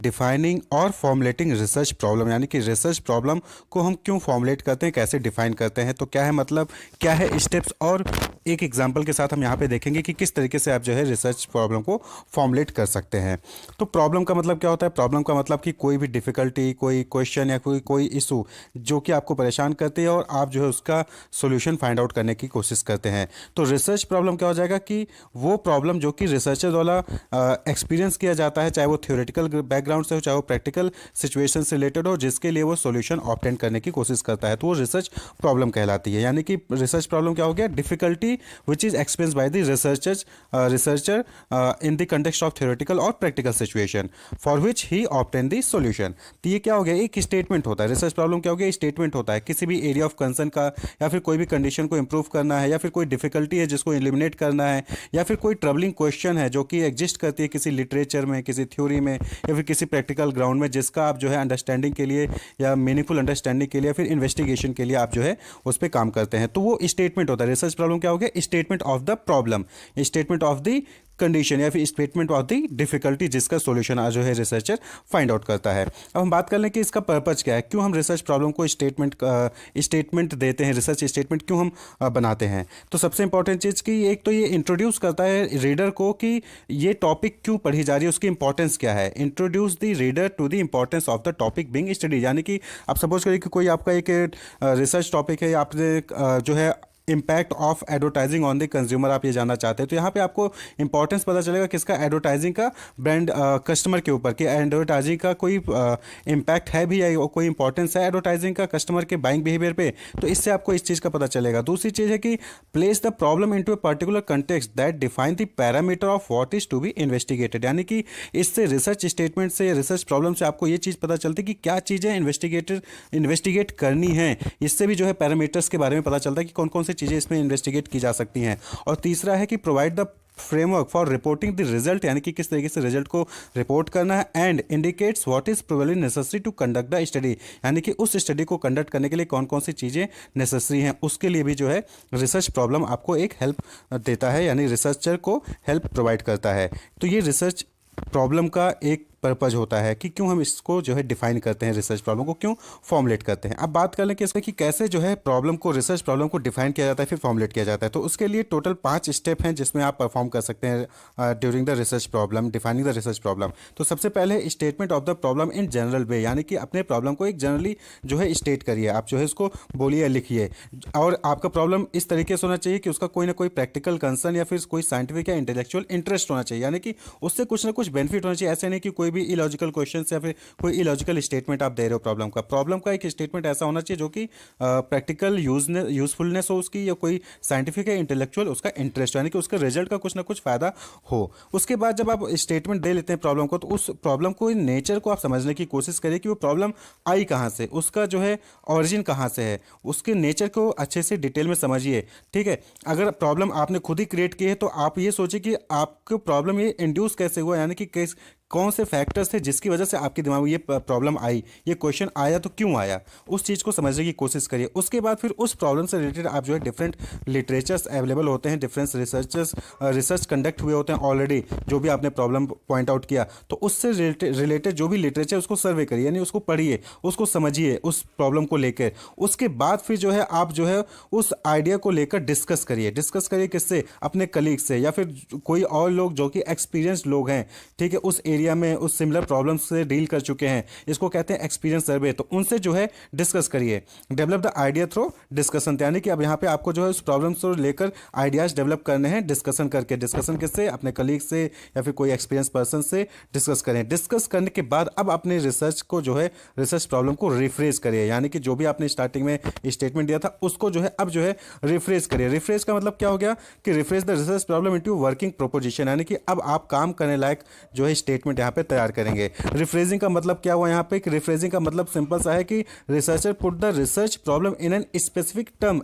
Defining और formulating research problem, यानी कि रिसर्च प्रॉब्लम को हम क्यों फॉर्मुलेट करते हैं, कैसे डिफाइन करते हैं, तो क्या है मतलब, क्या है स्टेप्स, और एक एग्जांपल के साथ हम यहाँ पे देखेंगे कि किस तरीके से आप जो है रिसर्च प्रॉब्लम को फॉर्मुलेट कर सकते हैं। तो प्रॉब्लम का मतलब क्या होता है? प्रॉब्लम का मतलब कि कोई भी डिफ़िकल्टी, कोई क्वेश्चन या कोई कोई इशू जो कि आपको परेशान करती है और आप जो है उसका सोल्यूशन फाइंड आउट करने की कोशिश करते हैं। तो रिसर्च प्रॉब्लम क्या हो जाएगा कि वो प्रॉब्लम जो कि रिसर्चर द्वारा एक्सपीरियंस किया जाता है, चाहे वो थ्योरेटिकल बैकग्राउंड से हो, चाहे वो प्रैक्टिकल सिचुएशन से रिलेटेड हो, जिसके लिए वो सॉल्यूशन ऑब्टेन करने की कोशिश करता है, तो वो रिसर्च प्रॉब्लम कहलाती है। यानी कि रिसर्च प्रॉब्लम क्या हो गया? Difficulty which is experience by the researcher in the context of theoretical और practical situation for which he obtain the solution. तो ये क्या हो गया? एक स्टेटमेंट होता है। रिसर्च प्रॉब्लम क्या हो गया? स्टेटमेंट होता है किसी भी एरिया ऑफ कंसर्न का, या फिर कोई भी कंडीशन को इंप्रूव करना है, या फिर कोई डिफिकल्टी है जिसको एलिमिनेट करना है, या फिर कोई ट्रबलिंग क्वेश्चन है जो कि एग्जिस्ट करती है किसी लिटरेचर में, किसी थ्योरी में, या फिर किसी प्रैक्टिकल ग्राउंड में, जिसका आप जो है अंडरस्टैंडिंग के लिए या मीनिंगफुल अंडरस्टैंडिंग के लिए या फिर इन्वेस्टिगेशन के लिए आप जो है उस पर काम करते हैं, तो वो स्टेटमेंट होता है। रिसर्च प्रॉब्लम क्या हो गया? Statement of the problem, statement of the condition, या फिर स्टेटमेंट ऑफ द डिफिकल्टी जिसका सॉल्यूशन आज जो है रिसर्चर फाइंड आउट करता है। अब हम बात कर लें कि इसका पर्पज क्या है, क्यों हम रिसर्च प्रॉब्लम को स्टेटमेंट देते हैं, रिसर्च स्टेटमेंट क्यों हम बनाते हैं। तो सबसे इंपॉर्टेंट चीज़ कि एक तो ये इंट्रोड्यूस करता है रीडर को कि ये टॉपिक क्यों पढ़ी जा रही है, उसकी इंपॉर्टेंस क्या है। Introduce the reader to the importance of the topic being study, यानी कि आप सपोज करिए कि कोई आपका एक रिसर्च टॉपिक है, आपने जो है impact of advertising on the consumer आप ये जानना चाहते हैं, तो यहाँ पे आपको इंपॉर्टेंस पता चलेगा किसका? एडवर्टाइजिंग का, ब्रांड कस्टमर के ऊपर, कि एडवर्टाइजिंग का कोई इम्पैक्ट है भी या कोई इंपॉर्टेंस है एडवर्टाइजिंग का कस्टमर के बाइंग बिहेवियर पे, तो इससे आपको इस चीज़ का पता चलेगा। दूसरी चीज़ है कि place the problem into a particular context that define the parameter of what is to be investigated, यानी कि इससे रिसर्च स्टेटमेंट से, रिसर्च प्रॉब्लम से आपको ये चीज़ पता चलती है कि क्या चीज़ें इन्वेस्टिगेट करनी है। इससे भी जो है पैरामीटर्स के बारे में पता चलता है कि कौन कौन सी चीज़ें इसमें इन्वेस्टिगेट की जा सकती हैं। और तीसरा है कि provide the framework for reporting the result, यानी कि किस तरीके से रिजल्ट को रिपोर्ट करना है। And indicates what is probably necessary to conduct the study, यानी कि उस स्टडी को कंडक्ट करने के लिए कौन कौन सी चीज़ें नेसेसरी हैं, उसके लिए भी जो है रिसर्च प्रॉब्लम आपको एक हेल्प देता है, यानी रिसर्चर को हेल्प प्रोवाइड करता है। तो ये रिसर्च प्रॉब्लम का एक पर्पज होता है कि क्यों हम इसको जो है डिफाइन करते हैं, रिसर्च प्रॉब्लम को क्यों फॉर्मुलेट करते हैं। अब बात कर लें कि इसमें कि कैसे जो है प्रॉब्लम को, रिसर्च प्रॉब्लम को डिफाइन किया जाता है, फिर फॉर्मुलेट किया जाता है। तो उसके लिए टोटल 5 स्टेप हैं जिसमें आप परफॉर्म कर सकते हैं during the research problem, defining the research problem. तो सबसे पहले statement of the problem in general वे, यानी कि अपने प्रॉब्लम को एक जनरली जो है स्टेट करिए, आप जो है इसको बोलिए, लिखिए। और आपका प्रॉब्लम इस तरीके से होना चाहिए कि उसका कोई ना कोई प्रैक्टिकल कंसर्न या फिर कोई साइंटिफिक या इंटेलेक्चुअल इंटरेस्ट होना चाहिए, यानी कि उससे कुछ ना कुछ बेनिफिट होना चाहिए। ऐसे नहीं कि कोई भी इलॉजिकल या फिर कोई इलॉजिकल स्टेटमेंट आप दे रहे हो प्रॉब्लम का एक स्टेटमेंट ऐसा होना चाहिए जो कि प्रैक्टिकल यूजफुलनेस हो उसकी, या कोई साइंटिफिक या इंटेलेक्चुअल उसका इंटरेस्ट, यानी कि उसका रिजल्ट का कुछ ना कुछ फायदा हो। उसके बाद जब आप स्टेटमेंट दे लेते हैं प्रॉब्लम को, तो उस प्रॉब्लम को, नेचर को आप समझने की कोशिश करिए कि वो प्रॉब्लम आई कहाँ से, उसका जो है ऑरिजिन कहाँ से है, उसके नेचर को अच्छे से डिटेल में समझिए। ठीक है, अगर प्रॉब्लम आपने खुद ही क्रिएट की है तो आप ये सोचिए कि आपको प्रॉब्लम ये इंड्यूस कैसे हुआ, यानी कि कौन से फैक्टर्स थे जिसकी वजह से आपके दिमाग में ये प्रॉब्लम आई, ये क्वेश्चन आया तो क्यों आया, उस चीज़ को समझने की कोशिश करिए। उसके बाद फिर उस प्रॉब्लम से रिलेटेड आप जो है डिफरेंट लिटरेचर्स अवेलेबल होते हैं, डिफरेंट रिसर्च कंडक्ट हुए होते हैं ऑलरेडी, जो भी आपने प्रॉब्लम पॉइंट आउट किया, तो उससे रिलेटेड जो भी लिटरेचर उसको सर्वे करिए, यानी उसको पढ़िए, उसको समझिए उस प्रॉब्लम को लेकर। उसके बाद फिर जो है आप जो है उस आइडिया को लेकर डिस्कस करिए किससे? अपने कलीग से, या फिर कोई और लोग जो कि एक्सपीरियंस्ड लोग हैं, ठीक है, उस एरिया में उस सिमिलर प्रॉब्लम्स से डील कर चुके हैं, इसको कहते हैं एक्सपीरियंस सर्वे। तो उनसे जो है डिस्कस करिए, develop the idea through discussion, यानी कि अब यहाँ पे आपको जो है उस प्रॉब्लम्स को लेकर आइडियाज डेवलप करने हैं डिस्कशन करके। डिस्कशन किससे? अपने कलीग से या फिर कोई एक्सपीरियंस पर्सन से डिस्कस करें। डिस्कस करने के बाद अब अपने रिसर्च को जो है, रिसर्च प्रॉब्लम को रिफ्रेश करिए, यानी कि जो भी आपने स्टार्टिंग में स्टेटमेंट दिया था उसको जो है अब जो है रिफ्रेश करिए। रिफ्रेश का मतलब क्या हो गया कि refresh the research problem into working proposition, यानी कि अब आप काम करने लायक जो है स्टेटमेंट यहाँ पे तैयार करेंगे। रिफ्रेजिंग का मतलब क्या हुआ यहाँ पे? कि रिफ्रेजिंग का मतलब सिंपल सा है कि researcher put the research problem in an specific term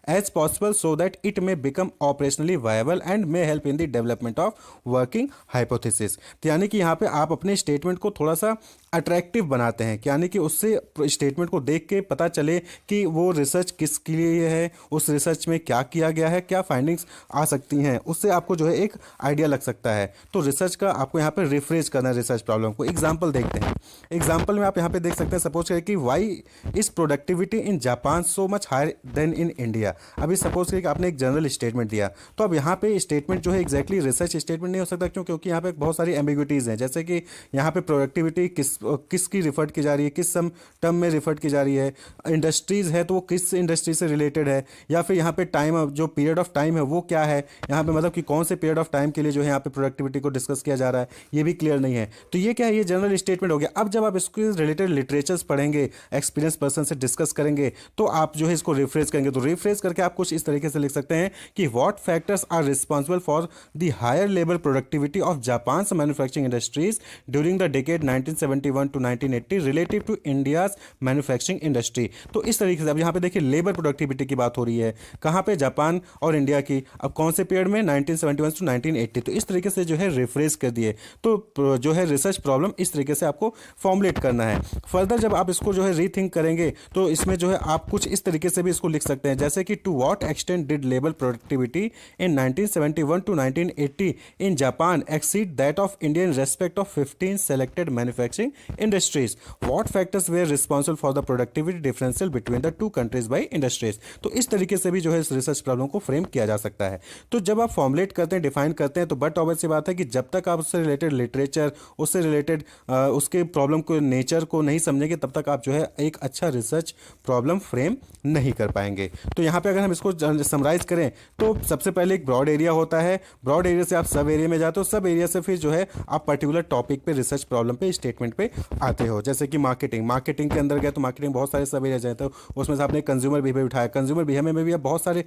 as possible so that it may become operationally viable and may help in the development of working hypothesis. तो यानी कि यहाँ पे आप अपने स्टेटमेंट को थोड़ा सा अट्रैक्टिव बनाते हैं, यानी कि उससे स्टेटमेंट को देख के पता चले कि वो रिसर्च किसके लिए है, उस रिसर्च में क्या किया गया है, क्या फाइंडिंग्स आ सकती हैं, उससे आपको जो है एक आइडिया लग सकता है। तो रिसर्च का आपको यहाँ पे रिफ्रेश करना है रिसर्च प्रॉब्लम को। एग्जाम्पल देखते हैं। एग्जाम्पल में आप यहाँ पे देख सकते हैं, सपोज करें कि why is productivity in Japan so much higher than in India. अभी सपोज करें कि आपने एक जनरल स्टेटमेंट दिया, तो अब यहाँ पे स्टेटमेंट जो है एग्जैक्टली रिसर्च स्टेटमेंट नहीं हो सकता। क्यों? क्योंकि यहाँ पे बहुत सारी एम्बिग्विटीज हैं, जैसे कि यहाँ पे प्रोडक्टिविटी किसकी रिफर्ड की जा रही है, किस सम टर्म में रिफर्ड की जा रही है, इंडस्ट्रीज है तो वो किस इंडस्ट्री से रिलेटेड है, या फिर यहाँ पे टाइम, जो पीरियड ऑफ टाइम है वो क्या है, यहाँ पे मतलब कि कौन से पीरियड ऑफ टाइम के लिए जो है यहाँ पे प्रोडक्टिविटी को डिस्कस किया जा रहा है, ये भी क्लियर नहीं है। तो ये क्या है, ये जनरल स्टेटमेंट हो गया। अब जब आप इसके रिलेटेड लिटरेचर्स पढ़ेंगे, एक्सपीरियंस पर्सन से डिस्कस करेंगे, तो आप जो है इसको रिफ्रेश करेंगे। तो रिफ्रेश करके आप कुछ इस तरीके से लिख सकते हैं कि what factors are responsible for the higher labour productivity of Japan manufacturing industries during the decade 1971 to 1980 relative to India's manufacturing industry. तो इस तरीके से अब यहाँ पे देखिए लेबर प्रोडक्टिविटी की बात हो रही है, कहाँ पे, जापान और इंडिया की। अब कौन से पीरियड में, 1971 टू 1980। तो इस तरीके से जो है रिफ्रेश कर दिए। तो जो है रिसर्च प्रॉब्लम इस तरीके से आपको फॉर्मुलेट करना है। फर्दर जब आप इसको जो है रीथिंक करेंगे, तो इसमें जो है आप कुछ इस तरीके से भी इसको लिख सकते हैं, जैसे कि to what extent did labour productivity in 1971 to 1980 in Japan exceed that of India in respect of 15 selected manufacturing industries. What factors were responsible for the productivity differential between the two countries by industries. तो इस तरीके से भी जो है इस research problem को frame किया जा सकता है। तो जब आप फॉर्मुलेट करते हैं, डिफाइन करते हैं, तो बट ऑब्वियस सी बात है कि जब तक आप उससे रिलेटेड लिटरेचर, उससे रिलेटेड उसके प्रॉब्लम को, नेचर को नहीं समझेंगे, तब तक आप जो है एक अच्छा रिसर्च प्रॉब्लम फ्रेम नहीं कर पाएंगे। तो यहाँ पे अगर हम इसको समराइज करें, तो सबसे पहले एक ब्रॉड एरिया होता है। ब्रॉड एरिया से आप सब एरिया में जाते हो, सब एरिया से फिर जो है आप पर्टिकुलर टॉपिक पे, रिसर्च प्रॉब्लम पे, स्टेटमेंट पे आते हो। जैसे कि मार्केटिंग, मार्केटिंग के अंदर गए तो मार्केटिंग बहुत सारे सब एरिया जाते हो, उसमें से आपने कंज्यूमर बिहेवियर उठाया। कंज्यूमर बिहेवियर में भी अब बहुत सारे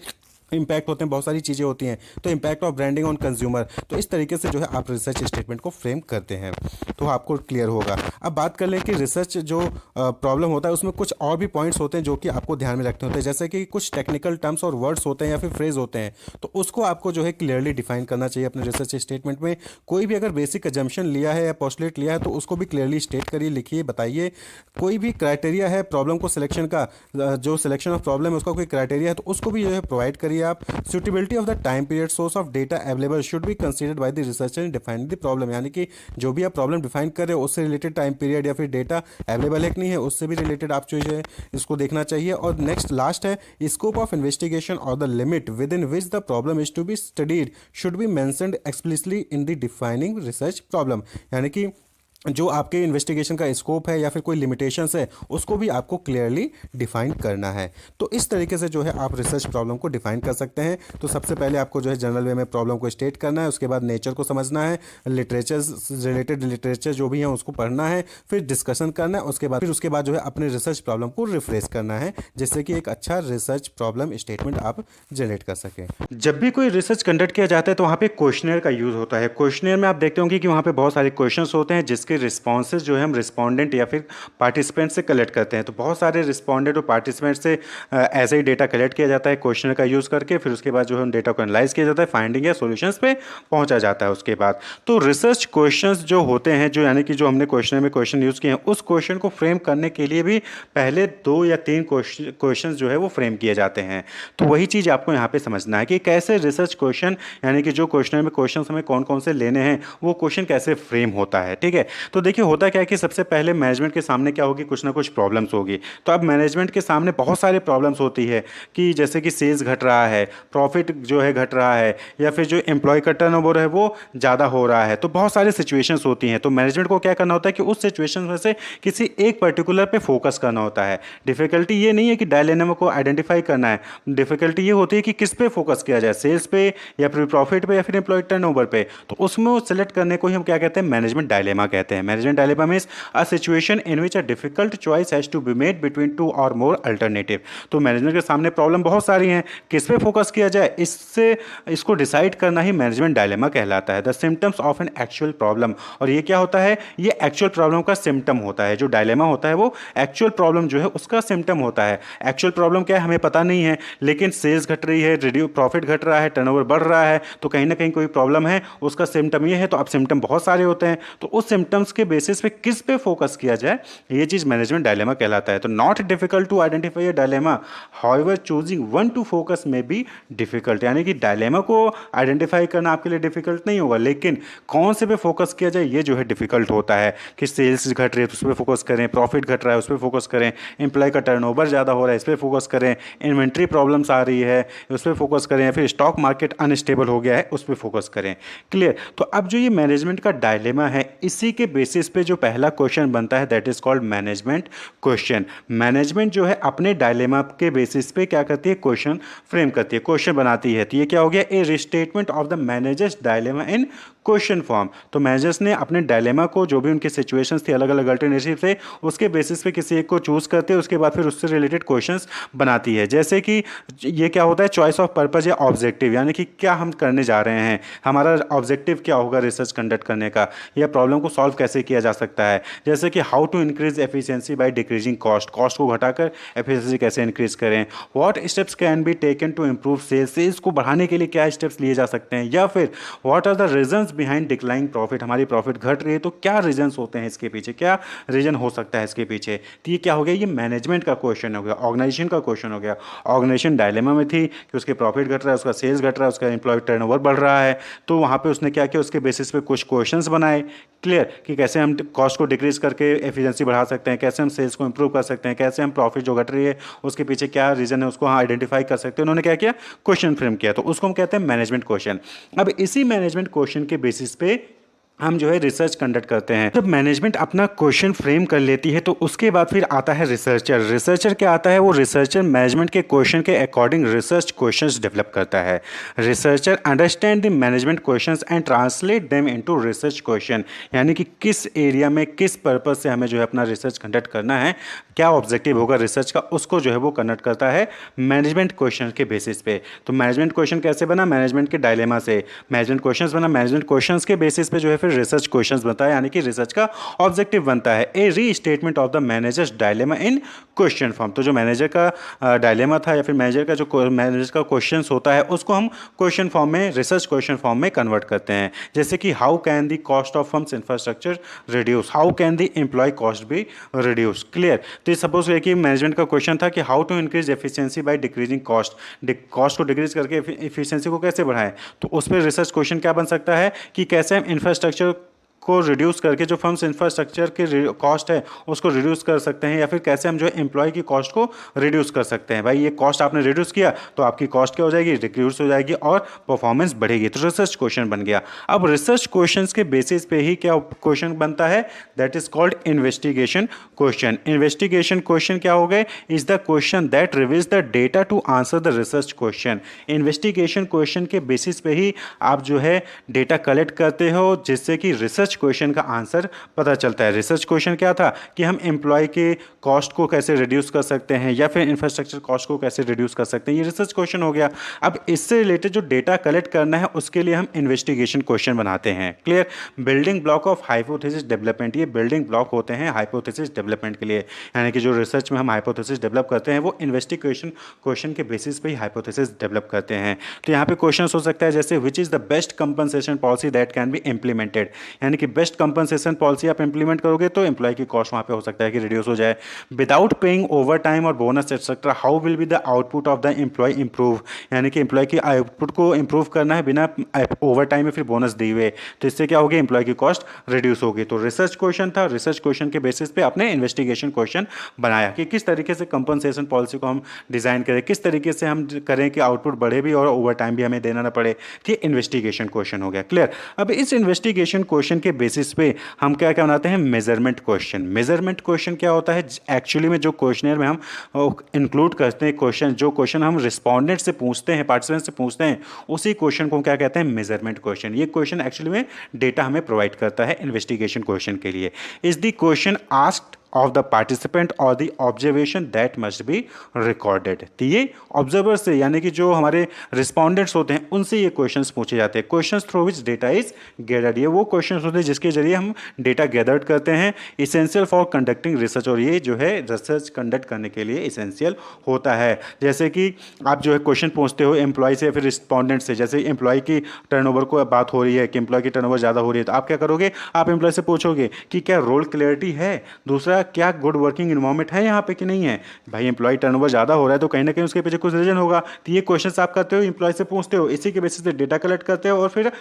इम्पैक्ट होते हैं, बहुत सारी चीज़ें होती हैं। तो impact of branding on consumer. तो इस तरीके से जो है आप रिसर्च स्टेटमेंट को फ्रेम करते हैं, तो आपको क्लियर होगा। अब बात कर लें कि रिसर्च जो प्रॉब्लम होता है, उसमें कुछ और भी पॉइंट्स होते हैं जो कि आपको ध्यान में रखने होते हैं, जैसे कि कुछ टेक्निकल टर्म्स और वर्ड्स होते हैं या फिर फ्रेज होते हैं। तो उसको आपको जो है क्लियरली डिफाइन करना चाहिए अपने रिसर्च स्टेटमेंट में। कोई भी अगर बेसिक अजम्पशन लिया है या पोस्टुलेट लिया है, तो उसको भी क्लियरली स्टेट करिए, लिखिए, बताइए। कोई भी क्राइटेरिया है प्रॉब्लम को सिलेक्शन का, जो सिलेक्शन ऑफ प्रॉब्लम है उसका कोई क्राइटेरिया है, तो उसको भी जो है प्रोवाइड करिए आप। Suitability of the time period, source of data available should be considered bye the researcher in defining the problem. यानी कि जो भी आप प्रॉब्लम डिफाइन कर रहे हो, उससे रिलेटेड टाइम पीरियड या फिर डेटा अवेलेबल है कि नहीं है, उससे भी रिलेटेड आप जो है इसको देखना चाहिए। और नेक्स्ट लास्ट है, स्कोप ऑफ इन्वेस्टिगेशन और the limit within which the problem is to be studied should be mentioned explicitly in the defining research problem. यानी कि जो आपके इन्वेस्टिगेशन का स्कोप है या फिर कोई लिमिटेशंस है, उसको भी आपको क्लियरली डिफाइन करना है। तो इस तरीके से जो है आप रिसर्च प्रॉब्लम को डिफाइन कर सकते हैं। तो सबसे पहले आपको जो है जनरल वे में प्रॉब्लम को स्टेट करना है, उसके बाद नेचर को समझना है, लिटरेचर रिलेटेड लिटरेचर जो भी है उसको पढ़ना है, फिर डिस्कशन करना है, उसके बाद जो है अपने रिसर्च प्रॉब्लम को रिफ्रेश करना है, जिससे कि एक अच्छा रिसर्च प्रॉब्लम स्टेटमेंट आप जनरेट कर सकें। जब भी कोई रिसर्च कंडक्ट किया जाता है, तो वहाँ पे क्वेश्चनर का यूज़ होता है। क्वेश्चनर में आप देखते होंगे कि वहाँ पे बहुत सारे क्वेश्चन होते हैं, जिसके रिस्पॉन्सेज जो है हम रिस्पॉन्डेंट या फिर पार्टिसिपेंट से कलेक्ट करते हैं। तो बहुत सारे रिस्पॉन्डेंट और पार्टिसिपेंट से ऐसे ही डेटा कलेक्ट किया जाता है क्वेश्चनर का यूज़ करके। फिर उसके बाद जो है उन डेटा को एनालाइज किया जाता है, फाइंडिंग या सॉल्यूशंस पे पहुंचा जाता है उसके बाद। तो रिसर्च क्वेश्चंस जो होते हैं, जो यानी कि जो हमने क्वेश्चनर में क्वेश्चन यूज़ किए हैं, उस क्वेश्चन को फ्रेम करने के लिए भी पहले 2 या 3 क्वेश्चन जो है वो फ्रेम किए जाते हैं। तो वही चीज़ आपको यहाँ पे समझना है कि कैसे रिसर्च क्वेश्चन, यानी कि जो क्वेश्चनर में क्वेश्चन हमें कौन कौन से लेने हैं, वो क्वेश्चन कैसे फ्रेम होता है। ठीक है, तो देखिए होता क्या है कि सबसे पहले मैनेजमेंट के सामने क्या होगी, कुछ ना कुछ प्रॉब्लम्स होगी। तो अब मैनेजमेंट के सामने बहुत सारे प्रॉब्लम्स होती है कि जैसे कि सेल्स घट रहा है, प्रॉफिट जो है घट रहा है, या फिर जो एम्प्लॉय का टर्नओवर है वो ज़्यादा हो रहा है। तो बहुत सारी सिचुएशंस होती हैं। तो मैनेजमेंट को क्या करना होता है कि उस सिचुएशन में से किसी एक पर्टिकुलर पे फोकस करना होता है। डिफिकल्टी ये नहीं है कि डायलेमा को आइडेंटिफाई करना है, डिफिकल्टी ये होती है कि किस पे फोकस किया जाए, सेल्स पे या फिर प्रॉफिट पे या फिर एम्प्लॉय टर्नओवर पे। तो उसमें वो सिलेक्ट करने को ही हम क्या कहते हैं, मैनेजमेंट डायलेमा कहते कहते हैं। Management dilemma means a situation in which a difficult choice has to be made between two or more alternative. तो मैनेजमेंट के सामने प्रॉब्लम बहुत सारी हैं, किस पे फोकस किया जाए, इससे इसको डिसाइड करना ही मैनेजमेंट डायलेमा कहलाता है। The symptoms of an actual problem, और ये क्या होता है, ये एक्चुअल प्रॉब्लम का सिम्टम होता है। जो डायलेमा होता है वो एक्चुअल प्रॉब्लम जो है उसका सिम्टम होता है। एक्चुअल प्रॉब्लम क्या है हमें पता नहीं है, लेकिन सेल्स घट रही है, प्रॉफिट घट रहा है, टर्नओवर बढ़ रहा है, तो कहीं ना कहीं कोई प्रॉब्लम है, उसका सिम्टम ये है। तो अब सिम्टम बहुत सारे होते हैं, तो उस सिम्टम्स के बेसिस पे किस पे फोकस किया जाए, ये चीज मैनेजमेंट डायलेमा कहलाता है। तो not difficult to identify a dilemma, however choosing one to focus may be difficult, यानी कि डायलेमा को आइडेंटिफाई करना आपके लिए डिफिकल्ट नहीं होगा, लेकिन कौन से पे फोकस किया जाए ये जो है डिफिकल्ट होता है। कि सेल्स घट रही है तो उस पर फोकस करें, प्रॉफिट घट रहा है उस पर फोकस करें, एम्प्लॉय का टर्नओवर ज़्यादा हो रहा है इस पर फोकस करें, इन्वेंट्री प्रॉब्लम्स आ रही है उस पर फोकस करें, या फिर स्टॉक मार्केट अनस्टेबल हो गया है उस पर फोकस करें। क्लियर। तो अब जो ये मैनेजमेंट का डायलेमा है, इसी के बेसिस पे जो पहला क्वेश्चन बनता है that is called management question. Management जो है अपने डायलेमा के बेसिस पे क्या करती है, क्वेश्चन फ्रेम करती है, क्वेश्चन बनाती है। तो ये क्या हो गया, a restatement of the manager's dilemma in question form. तो मैनेजर्स ने अपने डायलेमा को, जो भी उनके सिचुएशंस थी, अलग अलग अल्टरनेटिव थे, उसके बेसिस पे किसी एक को चूज करते हैं, उसके बाद फिर उससे रिलेटेड क्वेश्चंस बनाती है। जैसे कि ये क्या होता है, चॉइस ऑफ पर्पज या ऑब्जेक्टिव, यानी कि क्या हम करने जा रहे हैं, हमारा ऑब्जेक्टिव क्या होगा रिसर्च कंडक्ट करने का, या प्रॉब्लम को सॉल्व कैसे किया जा सकता है। जैसे कि how to increase efficiency by decreasing cost, cost को घटाकर एफिशिएंसी कैसे इंक्रीज करें। What steps can be taken to improve sales, sales को बढ़ाने के लिए क्या स्टेप्स लिए जा सकते हैं। या फिर what are the reasons behind declining profit, हमारी प्रॉफिट घट रही है तो क्या रीजंस होते हैं इसके पीछे, क्या रीजन हो सकता है इसके पीछे। तो ये क्या हो गया, ये मैनेजमेंट का क्वेश्चन हो गया, ऑर्गेनाइजेशन का क्वेश्चन हो गया। ऑर्गेनाइजेशन डायलेमा में थी कि उसके प्रॉफिट घट रहा है, उसका सेल्स घट रहा है, उसका एम्प्लॉय टर्नओवर बढ़ रहा है, तो वहाँ पे उसने क्या किया, उसके बेसिस पे कुछ क्वेश्चंस बनाए। क्लियर, कि कैसे हम कॉस्ट को डिक्रीज करके एफिशिएंसी बढ़ा सकते हैं, कैसे हम सेल्स को इंप्रूव कर सकते हैं, कैसे हम प्रॉफिट जो घट रही है उसके पीछे क्या रीजन है उसको आइडेंटिफाई कर सकते हैं। उन्होंने क्या किया, क्वेश्चन फ्रेम किया, तो उसको हम कहते हैं मैनेजमेंट क्वेश्चन। अब इसी मैनेजमेंट क्वेश्चन के बेसिस पे हम जो है रिसर्च कंडक्ट करते हैं। जब मैनेजमेंट अपना क्वेश्चन फ्रेम कर लेती है तो उसके बाद फिर आता है रिसर्चर। रिसर्चर क्या आता है, वो रिसर्चर मैनेजमेंट के क्वेश्चन के अकॉर्डिंग रिसर्च क्वेश्चंस डेवलप करता है। Researcher understand the management questions and translate them into research question, यानी कि किस एरिया में किस पर्पज से हमें जो है अपना रिसर्च कंडक्ट करना है, क्या ऑब्जेक्टिव होगा रिसर्च का, उसको जो है वो कंडक्ट करता है मैनेजमेंट क्वेश्चन के बेसिस पे। तो मैनेजमेंट क्वेश्चन कैसे बना, मैनेजमेंट के डायलेमा से मैनेजमेंट क्वेश्चंस बना, मैनेजमेंट क्वेश्चंस के बेसिस पे जो है फिर रिसर्च क्वेश्चंस बनता है, यानी कि रिसर्च का ऑब्जेक्टिव बनता है। A restatement of the manager's dilemma in question form. तो जो मैनेजर का डायलेमा था या फिर मैनेजर का जो मैनेजर का क्वेश्चंस होता है उसको हम क्वेश्चन फॉर्म में, रिसर्च क्वेश्चन फॉर्म में कन्वर्ट करते हैं। जैसे कि how can the cost of firm's infrastructure reduce, how can the employ cost be reduce. Clear. तो सपोज कि मैनेजमेंट का क्वेश्चन था कि how to increase efficiency by decreasing cost, cost को डिक्रीज करके एफिशिएंसी को कैसे बढ़ाएं। तो उस पर रिसर्च क्वेश्चन क्या बन सकता है कि कैसे हम इंफ्रास्ट्रक्चर को रिड्यूस करके जो फर्म्स इंफ्रास्ट्रक्चर की कॉस्ट है उसको रिड्यूस कर सकते हैं, या फिर कैसे हम जो है एम्प्लॉय की कॉस्ट को रिड्यूस कर सकते हैं। भाई ये कॉस्ट आपने रिड्यूस किया तो आपकी कॉस्ट क्या हो जाएगी, रिड्यूस हो जाएगी और परफॉर्मेंस बढ़ेगी। तो रिसर्च क्वेश्चन बन गया। अब रिसर्च क्वेश्चंस के बेसिस पे ही क्या क्वेश्चन बनता है, that is called investigation question. Investigation question क्या हो गए, is the question that reveals the data to answer the research question. Investigation question के बेसिस पे ही आप जो है डेटा कलेक्ट करते हो जिससे कि रिसर्च क्वेश्चन का आंसर पता चलता है। रिसर्च क्वेश्चन क्या था कि हम एम्प्लॉय के कॉस्ट को कैसे रिड्यूस कर सकते हैं या फिर इंफ्रास्ट्रक्चर कॉस्ट को कैसे रिड्यूस कर सकते हैं, ये रिसर्च क्वेश्चन हो गया। अब इससे रिलेटेड जो डेटा कलेक्ट करना है उसके लिए हम इन्वेस्टिगेशन क्वेश्चन बनाते हैं। Clear. Building block of hypothesis development, ये बिल्डिंग ब्लॉक होते हैं हाइपोथेसिस डेवलपमेंट के लिए, यानी कि जो रिसर्च में हम हाइपोथेसिस डेवलप करते हैं वो इन्वेस्टिगेशन क्वेश्चन के बेसिस पे ही हाइपोथेसिस डेवलप करते हैं। तो यहाँ पे क्वेश्चन हो सकता है जैसे which is the best compensation policy that can be implemented, यानी कि बेस्ट कंपनसेशन पॉलिसी आप इंप्लीमेंट करोगे तो एम्प्लॉय की कॉस्ट वहाँ पे हो सकता है कि रिड्यूस हो जाए। विदाउट पेइंग ओवर टाइम और bonus etcetera how will be the output of the employ improve, यानी कि एम्प्लॉय की आउटपुट को इंप्रूव करना है बिना ओवर टाइम में फिर बोनस दिए हुए, तो इससे क्या होगी, एम्प्लॉय की कॉस्ट रिड्यूस होगी। तो रिसर्च क्वेश्चन था, रिसर्च क्वेश्चन के बेसिस पे आपने इन्वेस्टिगेशन क्वेश्चन बनाया कि किस तरीके से कंपनसेशन पॉलिसी को हम डिजाइन करें, किस तरीके से हम करें कि आउटपुट बढ़े भी और ओवर टाइम भी हमें देना ना पड़े। ठीक, इन्वेस्टिगेशन क्वेश्चन हो गया। क्लियर। अब इस इन्वेस्टिगेशन क्वेश्चन के बेसिस पे हम क्या क्या बनाते हैं, मेजरमेंट क्वेश्चन। मेजरमेंट क्वेश्चन क्या होता है, एक्चुअली में जो क्वेश्चनर में हम इंक्लूड करते हैं क्वेश्चन, जो क्वेश्चन हम रिस्पॉन्डेंट से पूछते हैं, पार्टिसिपेंट से पूछते हैं, उसी क्वेश्चन को क्या कहते हैं, मेजरमेंट क्वेश्चन। ये क्वेश्चन एक्चुअली में डेटा हमें प्रोवाइड करता है इन्वेस्टिगेशन क्वेश्चन के लिए। Is the question asked of the participant और the observation that must be recorded. तो ये ऑब्जर्वर से, यानी कि जो हमारे रिस्पॉन्डेंट्स होते हैं, उनसे ये क्वेश्चंस पूछे जाते हैं। Questions through which data is gathered, ये वो क्वेश्चंस होते हैं जिसके जरिए हम डेटा गैदर्ड करते हैं। इसेंशियल फॉर कंडक्टिंग रिसर्च, और ये जो है रिसर्च कंडक्ट करने के लिए इसेंशियल होता है। जैसे कि आप जो है क्वेश्चन पूछते हो एम्प्लॉय से या फिर रिस्पॉन्डेंट से, जैसे एम्प्लॉय की टर्नओवर को बात हो रही है कि एम्प्लॉय की टर्नओवर ज़्यादा हो रही है, तो आप क्या करोगे, आप एम्प्लॉय से पूछोगे कि क्या रोल क्लियरिटी है, दूसरा क्या गुड वर्किंग इन्वायरमेंट है यहाँ पे कि नहीं है। भाई एम्प्लॉय टर्नओवर ज़्यादा हो रहा है तो कहीं ना कहीं उसके पीछे कुछ रीजन होगा। तो ये क्वेश्चंस आप करते हो, एम्प्लॉय से पूछते हो, इसी के बेसिस पे डेटा कलेक्ट करते हो और फिर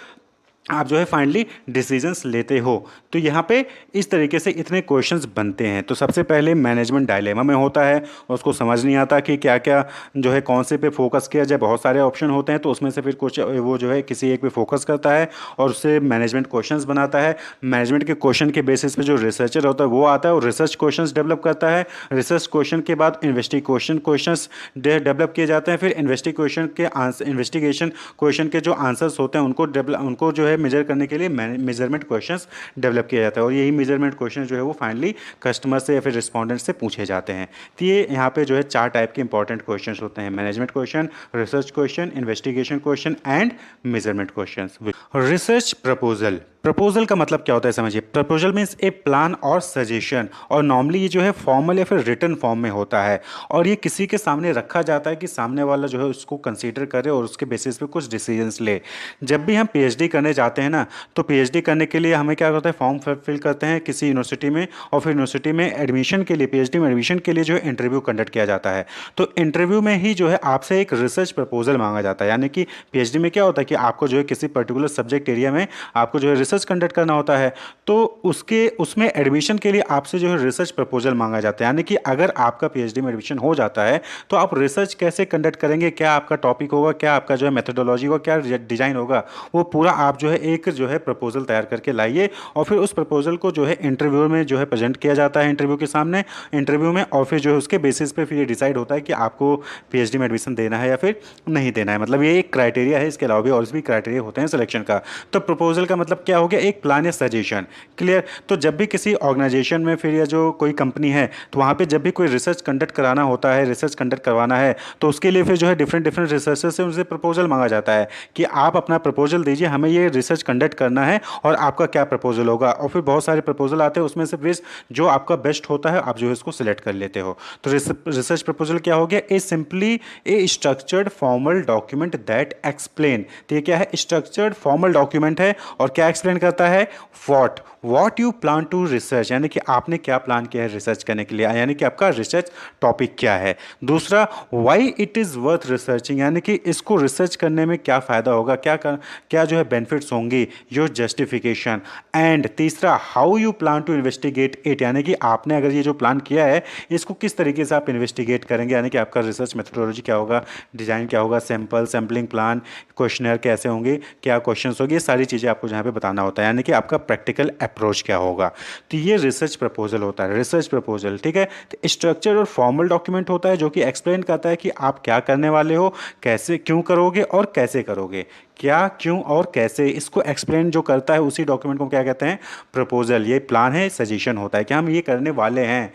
आप जो है फाइनली डिसीजंस लेते हो। तो यहाँ पे इस तरीके से इतने क्वेश्चंस बनते हैं। तो सबसे पहले मैनेजमेंट डायलेमा में होता है, उसको समझ नहीं आता कि क्या क्या जो है कौन से पे फोकस किया जाए। बहुत सारे ऑप्शन होते हैं तो उसमें से फिर कुछ वो जो है किसी एक पे फोकस करता है और उससे मैनेजमेंट क्वेश्चंस बनाता है। मैनेजमेंट के क्वेश्चन के बेसिस पे जो रिसर्चर होता है वो आता है और रिसर्च क्वेश्चंस डेवलप करता है। रिसर्च क्वेश्चन के बाद इन्वेस्टिगेशन क्वेश्चंस डेवलप किए जाते हैं। फिर इन्वेस्टिगेशन क्वेश्चन के जो आंसर्स होते हैं उनको जो है मेजर करने के लिए मेजरमेंट क्वेश्चंस डेवलप किया जाता है और यही मेजरमेंट क्वेश्चन जो है वो फाइनली कस्टमर से या फिर रिस्पॉन्डेंट से पूछे जाते हैं। तो ये यहाँ पे जो है 4 टाइप के इंपॉर्टेंट क्वेश्चंस होते हैं, management question, research question, investigation question and measurement questions. Research proposal, proposal का मतलब क्या होता है समझिए। प्रपोजल मीन्स ए प्लान और सजेशन, और नॉर्मली ये जो है फॉर्मल या फिर रिटन फॉर्म में होता है और ये किसी के सामने रखा जाता है कि सामने वाला जो है उसको कंसीडर करे और उसके बेसिस पे कुछ डिसीजंस ले। जब भी हम पीएचडी करने जाते हैं ना, तो पीएचडी करने के लिए हमें क्या होता है, फॉर्म फिल करते हैं किसी यूनिवर्सिटी में और फिर यूनिवर्सिटी में एडमिशन के लिए, पीएचडी में एडमिशन के लिए जो है इंटरव्यू कंडक्ट किया जाता है। तो इंटरव्यू में ही जो है आपसे एक रिसर्च प्रपोजल मांगा जाता है। यानी कि पीएचडी में क्या होता है कि आपको जो है किसी पर्टिकुलर सब्जेक्ट एरिया में आपको जो है रिसर्च कंडक्ट करना होता है, तो उसमें एडमिशन के लिए आपसे जो है रिसर्च प्रपोजल मांगा जाता है। यानी कि अगर आपका पीएचडी में एडमिशन हो जाता है तो आप रिसर्च कैसे कंडक्ट करेंगे, क्या आपका टॉपिक होगा, क्या आपका जो है मेथोडोलॉजी होगा, क्या डिजाइन होगा, वो पूरा आप जो है एक जो है प्रपोजल तैयार करके लाइए और फिर उस प्रपोजल को जो है इंटरव्यू में जो है प्रेजेंट किया जाता है इंटरव्यू के सामने, इंटरव्यू में, और फिर जो है उसके बेसिस पे फिर ये डिसाइड होता है कि आपको पीएचडी में एडमिशन देना है या फिर नहीं देना है। मतलब ये एक क्राइटेरिया है, इसके अलावा भी और भी क्राइटेरिया होते हैं सिलेक्शन का। तो प्रपोजल का मतलब क्या हो गया, एक प्लान या सजेशन। क्लियर। तो जब भी किसी ऑर्गेनाइजेशन में फिर या जो कोई कंपनी है तो वहाँ पे जब भी कोई रिसर्च कंडक्ट कराना होता है, रिसर्च कंडक्ट करवाना है, तो उसके लिए फिर जो है डिफरेंट डिफरेंट रिसर्चर से उनसे प्रपोजल मांगा जाता है कि आप अपना प्रपोजल दीजिए, हमें ये रिसर्च कंडक्ट करना है और आपका क्या प्रपोजल होगा। और फिर बहुत सारे प्रपोजल आते हैं, उसमें से जो आपका बेस्ट होता है आप जो है इसको सिलेक्ट कर लेते हो। तो रिसर्च प्रपोजल क्या हो गया, ए simply A structured formal document that explain. तो ये क्या है, स्ट्रक्चर्ड फॉर्मल डॉक्यूमेंट है और क्या एक्सप्लेन करता है, what you plan to research, यानी कि आपने क्या प्लान किया है रिसर्च करने के लिए, यानी कि आपका रिसर्च टॉपिक क्या है। दूसरा, why it is worth researching, यानी कि इसको रिसर्च करने में क्या फ़ायदा होगा, क्या जो है बेनिफिट्स होंगे, योर जस्टिफिकेशन। एंड तीसरा, how you plan to investigate it, यानी कि आपने अगर ये जो प्लान किया है इसको किस तरीके से आप इन्वेस्टिगेट करेंगे, यानी कि आपका रिसर्च मेथोडोलॉजी क्या होगा, डिज़ाइन क्या होगा, सैम्पलिंग प्लान, क्वेश्चनर कैसे होंगे, क्या क्वेश्चंस होंगे, ये सारी चीज़ें आपको यहाँ पे बताना होता है, यानी कि आपका प्रैक्टिकल अप्रोच क्या होगा। तो ये रिसर्च प्रपोजल होता है, रिसर्च प्रपोजल। ठीक है। तो स्ट्रक्चर और फॉर्मल डॉक्यूमेंट होता है जो कि एक्सप्लेन करता है कि आप क्या करने वाले हो, कैसे, क्यों करोगे और कैसे करोगे, क्या, क्यों और कैसे, इसको एक्सप्लेन जो करता है उसी डॉक्यूमेंट को क्या कहते हैं, प्रपोजल। ये प्लान है, सजेशन होता है कि हम ये करने वाले हैं,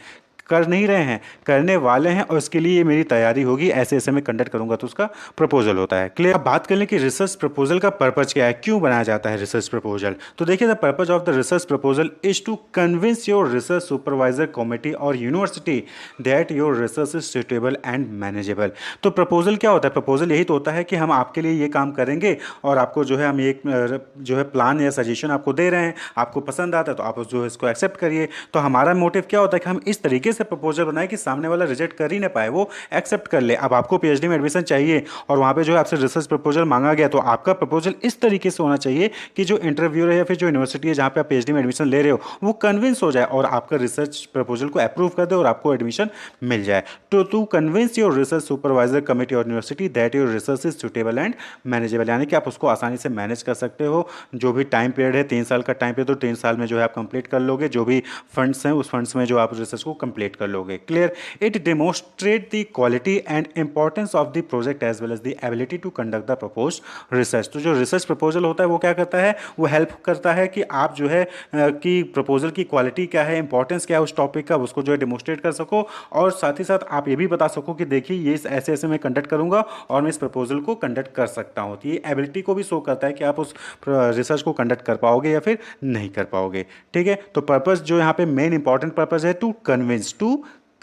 कर नहीं रहे हैं, करने वाले हैं और इसके लिए ये मेरी तैयारी होगी, ऐसे ऐसे मैं कंडक्ट करूंगा, तो उसका प्रपोजल होता है। क्लियर। अब बात कर लें कि रिसर्च प्रपोजल का पर्पज क्या है, क्यों बनाया जाता है रिसर्च प्रपोजल। तो देखिए, the purpose of the research proposal is to convince your research supervisor committee और university that your research is suitable and manageable. तो प्रपोजल क्या होता है, प्रपोजल यही तो होता है कि हम आपके लिए ये काम करेंगे और आपको जो है हम एक जो है प्लान या सजेशन आपको दे रहे हैं, आपको पसंद आता है तो आप जो है इसको एक्सेप्ट करिए। तो हमारा मोटिव क्या होता है कि हम इस तरीके से प्रपोजल बनाए कि सामने वाला रिजेक्ट कर ही ना पाए, वो एक्सेप्ट कर ले। अब आपको पीएचडी में एडमिशन चाहिए और वहाँ पे जो है आपसे रिसर्च प्रपोजल मांगा गया, तो आपका प्रपोजल इस तरीके से होना चाहिए कि जो इंटरव्यूअर है या फिर जो यूनिवर्सिटी है जहाँ पे आप पीएचडी में एडमिशन ले रहे हो वो कन्विंस हो जाए और आपका रिसर्च प्रपोजल को अप्रूव कर दे और आपको एडमिशन मिल जाए। तो to convince your research supervisor committee और university that your research is suitable and manageable, यानी कि आप उसको आसानी से मैनेज कर सकते हो। जो भी टाइम पीरियड है 3 साल का टाइम पीरियड, तो 3 साल में जो है आप कंप्लीट कर लोगे, जो भी फंड्स हैं उस फंड्स में जो आप रिसर्च को कंप्लीट कर लोगे। Clear. It demonstrate the quality and importance of the project as well as the ability to conduct the propose research. तो जो रिसर्च प्रपोजल होता है वो क्या करता है, वो हेल्प करता है कि आप जो है कि प्रपोजल की क्वालिटी क्या है, इंपॉर्टेंस क्या है उस टॉपिक का, उसको जो है डेमोन्स्ट्रेट कर सको और साथ ही साथ आप ये भी बता सको कि देखिए ये ऐसे ऐसे मैं कंडक्ट करूंगा और मैं इस प्रपोजल को कंडक्ट कर सकता हूं। तो ये एबिलिटी को भी शो करता है कि आप उस रिसर्च को कंडक्ट कर पाओगे या फिर नहीं कर पाओगे। ठीक है, तो पर्पस जो यहाँ पे मेन इंपॉर्टेंट पर्पस है टू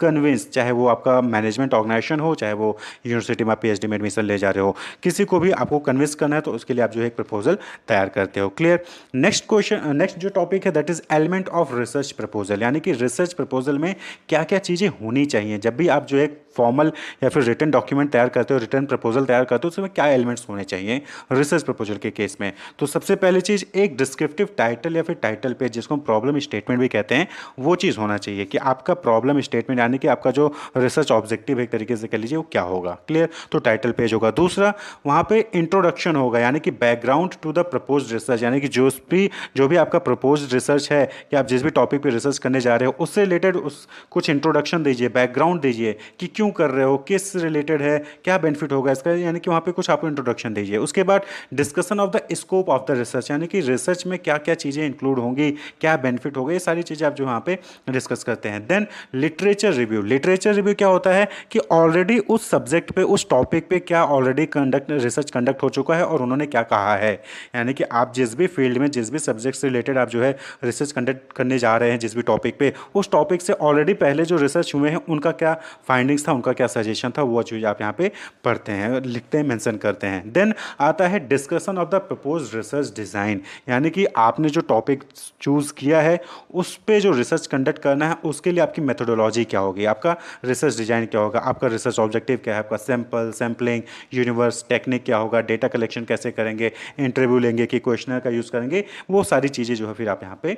कन्विंस, चाहे वो आपका मैनेजमेंट ऑर्गेनाइजेशन हो, चाहे वो यूनिवर्सिटी में पीएचडी में एडमिशन ले जा रहे हो, किसी को भी आपको कन्विंस करना है तो उसके लिए आप जो है एक प्रपोजल तैयार करते हो। क्लियर। नेक्स्ट क्वेश्चन, नेक्स्ट जो टॉपिक है that is element of research proposal, यानी कि रिसर्च प्रपोजल में क्या क्या चीज़ें होनी चाहिए। जब भी आप जो है फॉर्मल या फिर रिटन डॉक्यूमेंट तैयार करते हो, रिटर्न प्रपोजल तैयार करते हो, उसमें क्या एलिमेंट्स होने चाहिए रिसर्च प्रपोजल के केस में। तो सबसे पहली चीज़ एक डिस्क्रिप्टिव टाइटल या फिर टाइटल पेज, जिसको हम प्रॉब्लम स्टेटमेंट भी कहते हैं, वो चीज़ होना चाहिए कि आपका प्रॉब्लम स्टेटमेंट यानी कि आपका जो रिसर्च ऑब्जेक्टिव एक तरीके से कह लीजिए वो क्या होगा। क्लियर। तो टाइटल पेज होगा। दूसरा वहाँ पे इंट्रोडक्शन होगा, यानी कि background to the propose research, यानी कि जो भी आपका प्रपोज रिसर्च है कि आप जिस भी टॉपिक पे रिसर्च करने जा रहे हो उससे रिलेटेड उस कुछ इंट्रोडक्शन दीजिए, बैकग्राउंड दीजिए कि क्यों कर रहे हो, किस रिलेटेड है, क्या बेनिफिट होगा इसका, यानी कि वहाँ पे कुछ आपको इंट्रोडक्शन दीजिए। उसके बाद discussion of the scope of the research, यानी कि रिसर्च में क्या क्या चीज़ें इंक्लूड होंगी, क्या बेनिफिट होगा, ये सारी चीज़ें आप जो वहाँ पे डिस्कस करते हैं। Then literature review. Literature review क्या होता है कि ऑलरेडी उस सब्जेक्ट पे, उस टॉपिक पे क्या ऑलरेडी रिसर्च कंडक्ट हो चुका है और उन्होंने क्या कहा है, यानी कि आप जिस भी फील्ड में, जिस भी सब्जेक्ट से रिलेटेड आप जो है रिसर्च कंडक्ट करने जा रहे हैं, जिस भी टॉपिक पे, उस टॉपिक से ऑलरेडी पहले जो रिसर्च हुए हैं उनका क्या फाइंडिंग्स था, उनका क्या सजेशन था, वो चीज़ आप यहाँ पे पढ़ते हैं, लिखते हैं, मेंशन करते हैं। देन आता है discussion of the propose research design, यानी कि आपने जो टॉपिक चूज़ किया है उस पे जो रिसर्च कंडक्ट करना है उसके लिए आपकी मेथोडोलॉजी क्या होगी, आपका रिसर्च डिजाइन क्या होगा, आपका रिसर्च ऑब्जेक्टिव क्या है, आपका सैम्पलिंग यूनिवर्स टेक्निक क्या होगा, डेटा कलेक्शन कैसे करेंगे, इंटरव्यू लेंगे कि क्वेश्चनर का यूज़ करेंगे, वो सारी चीज़ें जो है फिर आप यहाँ पे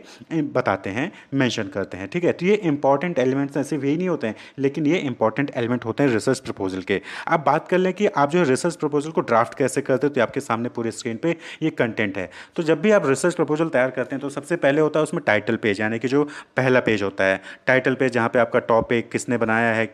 बताते हैं, मेंशन करते हैं। ठीक है, तो ये इंपॉर्टेंट एलिमेंट्स ऐसे यही नहीं होते हैं, लेकिन ये इंपॉर्टेंट एलिमेंट होते हैं रिसर्च प्रपोजल के। अब बात कर लें कि आप जो है रिसर्च प्रपोजल को ड्राफ्ट कैसे करते हो, तो आपके सामने पूरे स्क्रीन पे ये कंटेंट है। तो जब भी आप रिसर्च प्रपोजल तैयार करते हैं तो सबसे पहले होता है उसमें टाइटल पेज, यानी कि जो पहला पेज होता है टाइटल पेज, जहाँ पे आपका टॉपिक किसने बनाया है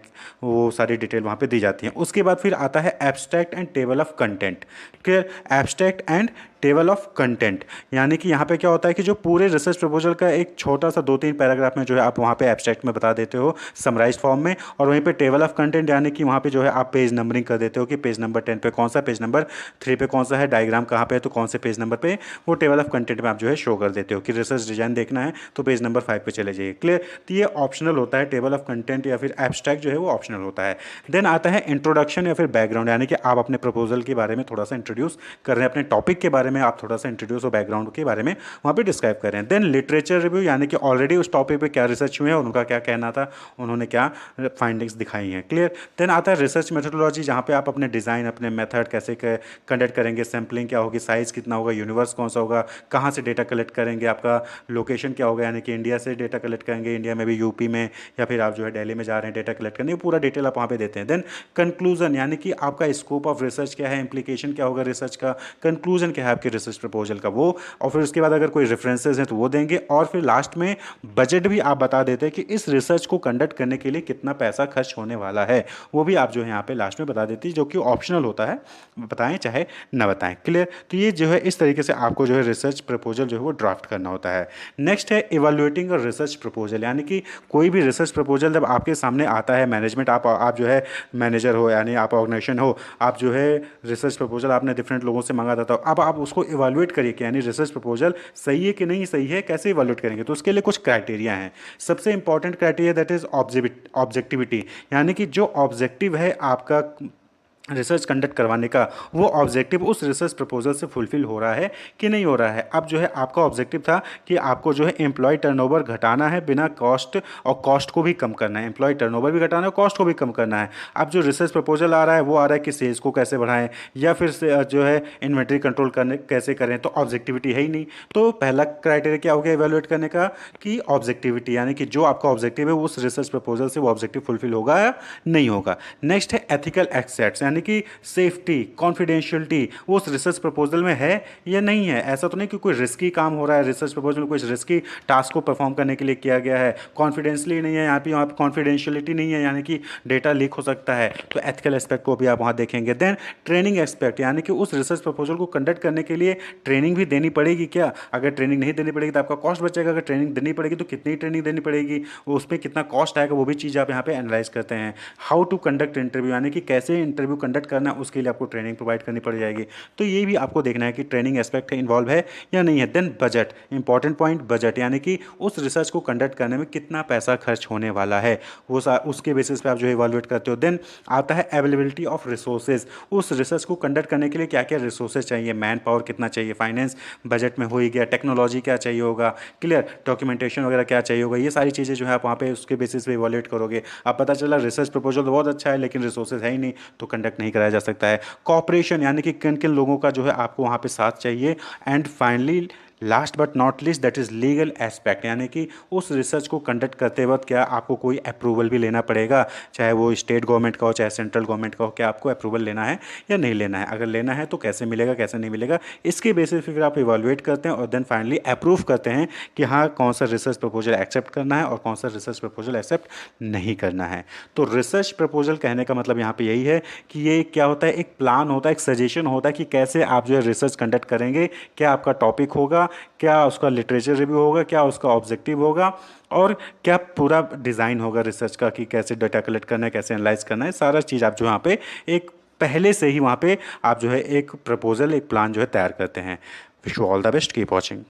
वो सारी डिटेल वहाँ पे दी जाती है। उसके बाद फिर आता है abstract and table of content. Clear. Abstract and table of content, यानी कि यहाँ पे क्या होता है कि जो पूरे रिसर्च प्रपोजल का एक छोटा सा 2-3 पैराग्राफ में जो है आप वहाँ पे एब्स्ट्रैक्ट में बता देते हो समराइज फॉर्म में, और वहीं पे टेबल ऑफ कंटेंट यानी कि वहाँ पे जो है आप पेज नंबरिंग कर देते हो कि पेज नंबर 10 पे कौन सा, पेज नंबर 3 पे कौन सा है, डायग्राम कहाँ पे है तो कौन से पेज नंबर पे, वो टेबल ऑफ कंटेंट में आप जो है शो कर देते हो कि रिसर्च डिजाइन देखना है तो पेज नंबर 5 पे चले जाइए। क्लियर। तो ये ऑप्शनल होता है, टेबल ऑफ कंटेंट या फिर एब्स्ट्रैक्ट जो है वो ऑप्शनल होता है। देन आता है इंट्रोडक्शन या फिर बैकग्राउंड, यानी कि आप अपने प्रपोजल के बारे में थोड़ा सा इंट्रोड्यूस कर रहे हैं, अपने टॉपिक के बारे में आप थोड़ा सा इंट्रोड्यूस और बैकग्राउंड के बारे में वहाँ पे डिस्क्राइब कर रहे हैं। देन लिटरेचर रिव्यू, यानी कि ऑलरेडी उस टॉपिक पे क्या रिसर्च हुए हैं और उनका क्या कहना था, उन्होंने क्या फाइंडिंग्स दिखाई हैं। क्लियर। देन आता है रिसर्च मेथोडोलॉजी, जहाँ पे आप अपने डिज़ाइन, अपने मेथड कैसे कंडक्ट करेंगे, सैम्पलिंग क्या होगी, साइज कितना होगा, यूनिवर्स कौन सा होगा, कहाँ से डेटा कलेक्ट करेंगे, आपका लोकेशन क्या होगा, यानी कि इंडिया से डेटा कलेक्ट करेंगे, इंडिया में भी यूपी में, या फिर आप जो है दिल्ली में जा रहे हैं डेटा कलेक्ट करने, पूरा डिटेल आप वहाँ पे देते हैं। देन कंक्लूजन, यानी कि आपका स्कोप ऑफ रिसर्च क्या है, इंप्लीकेशन क्या होगा रिसर्च का, कंक्लूजन क्या है आपके रिसर्च प्रपोजल का, वो, और फिर उसके बाद अगर कोई रेफरेंसेस हैं तो वो देंगे, और फिर लास्ट में बजट भी आप बता देते हैं कि इस रिसर्च को कंडक्ट करने के लिए कितना पैसा खर्च होने वाला है, वो भी आप जो है यहाँ पे लास्ट में बता देती है, जो कि ऑप्शनल होता है, बताएं चाहे ना बताएं। क्लियर। तो ये जो है इस तरीके से आपको जो है रिसर्च प्रपोजल जो है वो ड्राफ्ट करना होता है। नेक्स्ट है इवैल्यूएटिंग और रिसर्च प्रपोजल, यानी कि कोई भी रिसर्च प्रपोजल जब आपके सामने आता है, मैनेजमेंट आप जो है मैनेजर हो, यानी आप ऑर्गेनाइजेशन हो, आप जो है रिसर्च प्रपोजल आपने डिफरेंट लोगों से मांगा था, अब आप उसको इवैल्यूएट करिए कि यानी रिसर्च प्रपोजल सही है कि नहीं सही है, कैसे इवैल्यूएट करेंगे। तो उसके लिए कुछ क्राइटेरिया हैं। सबसे important criteria that is objectivity, यानी कि जो ऑब्जेक्टिव है आपका रिसर्च कंडक्ट करवाने का वो ऑब्जेक्टिव उस रिसर्च प्रपोजल से फुलफिल हो रहा है कि नहीं हो रहा है। अब जो है आपका ऑब्जेक्टिव था कि आपको जो है एम्प्लॉय टर्नओवर घटाना है बिना कॉस्ट, और कॉस्ट को भी कम करना है, एम्प्लॉय टर्नओवर भी घटाना है, कॉस्ट को भी कम करना है। अब जो रिसर्च प्रपोजल आ रहा है वो आ रहा है कि सेल्स को कैसे बढ़ाएं या फिर से जो है इन्वेंट्री कंट्रोल करने कैसे करें, तो ऑब्जेक्टिविटी है ही नहीं। तो पहला क्राइटेरिया क्या हो गया इवेलुएट करने का कि ऑब्जेक्टिविटी, यानी कि जो आपका ऑब्जेक्टिव है उस रिसर्च प्रपोजल से वो ऑब्जेक्टिव फुलफिल होगा या नहीं होगा। नेक्स्ट है एथिकल एक्सेप्ट्स, यानी कि सेफ्टी, कॉन्फिडेंशियलिटी उस रिसर्च प्रपोजल में है या नहीं है। ऐसा तो नहीं कि कोई रिस्की काम हो रहा है रिसर्च प्रपोजल में, कोई रिस्की टास्क को परफॉर्म करने के लिए किया गया है, कॉन्फिडेंशियली नहीं है, यहाँ पे कॉन्फिडेंशियलिटी नहीं है, यानी कि डेटा लीक हो सकता है, तो एथिकल एस्पेक्ट को भी आप वहाँ देखेंगे। देन ट्रेनिंग एस्पेक्ट, यानी कि उस रिसर्च प्रपोजल को कंडक्ट करने के लिए ट्रेनिंग भी देनी पड़ेगी क्या। अगर ट्रेनिंग नहीं देनी पड़ेगी तो आपका कॉस्ट बचेगा, अगर ट्रेनिंग देनी पड़ेगी तो कितनी ट्रेनिंग देनी पड़ेगी, उसमें कितना कॉस्ट आएगा, वो भी चीज़ आप यहाँ पे एनालाइज करते हैं। हाउ टू कंडक्ट इंटरव्यू, यानी कि कैसे इंटरव्यू कंडक्ट करना है उसके लिए आपको ट्रेनिंग प्रोवाइड करनी पड़ जाएगी। तो ये भी आपको देखना है कि ट्रेनिंग एस्पेक्ट इन्वॉल्व है या नहीं है। Then budget, important point budget, यानी कि उस रिसर्च को कंडक्ट करने में कितना पैसा खर्च होने वाला है, वो उसके बेसिस पे आप जो इवैल्यूएट करते हो। देन आता है अवेलेबिलिटी ऑफ रिसोर्सेज, उस रिसर्च को कंडक्ट करने के लिए क्या क्या रिसोर्सेज चाहिए, मैन पावर कितना चाहिए, फाइनेंस बजट में हो ही गया, टेक्नोलॉजी क्या चाहिए होगा, क्लियर, डॉक्यूमेंटेशन वगैरह क्या चाहिए होगा, ये सारी चीज़ें जो है आप वहाँ पे उसके बेसिस पे इवैल्यूएट करोगे। अब पता चला रिसर्च प्रपोजल तो बहुत अच्छा है लेकिन रिसोर्सेज है ही नहीं, तो कंडक्ट नहीं कराया जा सकता है। कॉपरेशन, यानी कि किन किन लोगों का जो है आपको वहाँ पे साथ चाहिए। And finally last but not least that is legal aspect, यानी कि उस रिसर्च को कंडक्ट करते वक्त क्या आपको कोई अप्रूवल भी लेना पड़ेगा, चाहे वो स्टेट गवर्नमेंट का हो चाहे सेंट्रल गवर्नमेंट का हो, क्या आपको अप्रूवल लेना है या नहीं लेना है। अगर लेना है तो कैसे मिलेगा कैसे नहीं मिलेगा, इसके बेसिस पे फिर आप इवैल्यूएट करते हैं और देन फाइनली अप्रूव करते हैं कि हाँ कौन सा रिसर्च प्रपोजल एक्सेप्ट करना है और कौन सा रिसर्च प्रपोजल एक्सेप्ट नहीं करना है। तो रिसर्च प्रपोजल कहने का मतलब यहाँ पे यही है कि ये क्या होता है, एक प्लान होता है, एक सजेशन होता है कि कैसे आप जो है रिसर्च कंडक्ट करेंगे, क्या आपका टॉपिक होगा, क्या उसका लिटरेचर रिव्यू होगा, क्या उसका ऑब्जेक्टिव होगा, और क्या पूरा डिज़ाइन होगा रिसर्च का कि कैसे डाटा कलेक्ट करना है, कैसे एनालाइज करना है, सारा चीज़ आप जो यहाँ पे एक पहले से ही वहाँ पे आप जो है एक प्रपोजल, एक प्लान जो है तैयार करते हैं। Wish you all the best, keep watching.